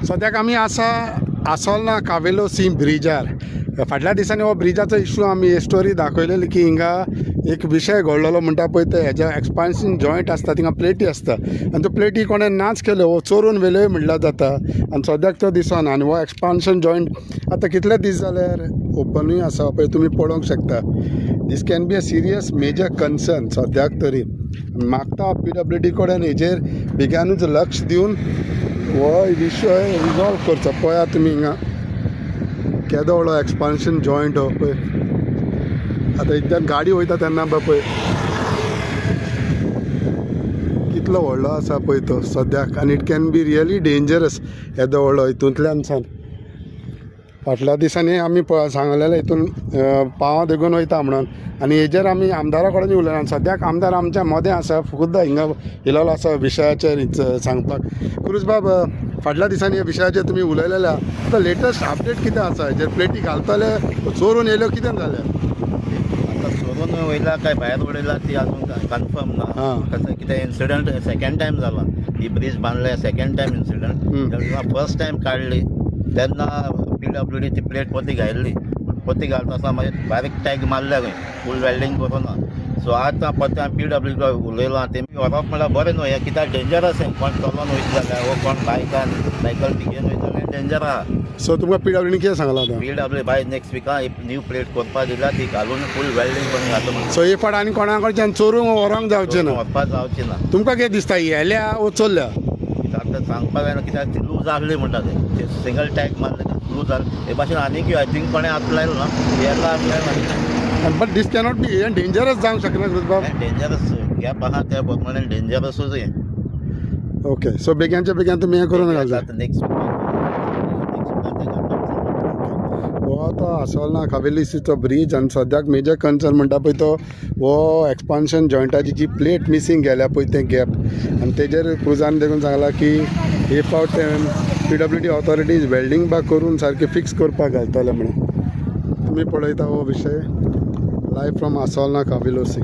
सद्याक आमी आसा आसोलना कावेलो सी ब्रिजार. फाटल्या दिसांनी हो ब्रिजाचो इशू आमी स्टोरी दाखयलेली की हिंगा एक विशय घडलेलो म्हणटा पळय ते हेज्या एक्सपान्शन जॉयंट आसता थिंगा प्लेटी आसता आनी त्यो प्लेटी कोणें नाच केल्यो वो चोरून व्हेल्यो म्हणल्यार जाता आनी सद्याक तो दिसना. आनी हो एक्सपान्शन जॉयंट आतां कितले दीस जाल्यार ओपनूय आसा पळय तुमी पळोवंक शकता. This can be a serious major concern सद्याक तरी. मागता PWD कडेन हेजेर बेगीनूच लक्ष दिवन हो विशय रिजॉल्व करचो. पळया तुमी हिंगा केदो व्हडलो एक्सपान्शन जॉयंट हो पळय. आतां इतल्यान गाडी वयता तेन्ना पळय कितलो व्हडलो आसा पळय तो सद्याक. आनी it can be really dangerous येदो व्हडलो हितूंतल्यान सान. फाटल्या दिसांनी आमी सांगलेलें हितून पावां देगून वयता म्हणून आनी हेजेर आमी आमदारा कडेन उलयना. सद्याक आमदार आमच्या मदें आसा खुद्द हिंगा इलोलो आसा विशयाचेर सांगपाक. क्रुज बाब फाटल्या दिसांनी ह्या विशयाचेर तुमी उलयलेले आतां लेटस्ट अपडेट कितें आसा हेजेर? प्लेटी घालतले चोरून येयल्यो कितें जालें? आतां चोरून वयला काय भायर उडयला ती अजून कन्फर्म ना. कसं कितें इन्सिडंट सेकंड टायम जाला ही ब्रीज बांदले सेकंड टायम इन्सिडंट. जेन्ना फर्स्ट टायम काडली तेन्ना PWD ती प्लेट पोती घायल्ली. पोती घालता आसतना मागीर बारीक टॅग मारल्या खंय फूल वेल्डिंग करुना. सो आतां परत PWD उलयलां तेमी व्हरप म्हणल्यार बरें न्हू. हें कित्याक डेंजरस हें कोण चलोन वयता जाल्यार वो कोण बायकान सायकल घेवन वयता जाल्यार डेंजर आहा. सो तुमकां PWD कितें सांगलां आतां? PWD बाय नेक्स्ट विका न्यू प्लेट करपा दिल्या ती घालून फूल वेल्डिंग करून घालता म्हणून. सो हे फाट आनी कोणा कडच्यान चोरूंक व्हरोंक जावचें ना. व्हरपाक जावचें ना. तुमकां कितें दिसता येयल्या वो चोरल्या? कित्याक तें सांगपाक जायना कित्याक ती लूज आसली म्हणटा ते सिंगल टॅग मारले लूज जालें. हे भाशेन आनीक आय थिंक कोणें आपलायलो ना येयला आपलायला. बट दीस कॅनॉट बी हें डेंजरस जावंक शकना क्रुज बाब. डेंजरस गॅप आहा त्या प्रमाणे डेंजरसूच हें. ओके सो बेग्यानच्या बेगीन तुमी हें करून घालता. नेक्स्ट हो आतां आसोलना कावेली सीचो ब्रीज आनी सद्याक मेजर कन्सर्न म्हणटा पळय तो हो एक्सपान्शन जॉयंटाची जी प्लेट मिसींग गेल्या पळय तें गॅप. आनी तेजेर क्रुजान देखून सांगलां की हे फावट PWD ऑथॉरिटीज वेल्डिंग बा करून सारकें फिक्स करपाक घालतले म्हणून. तुमी पळयता हो विशय लायव्ह फ्रॉम आसोलना कावेलो सी.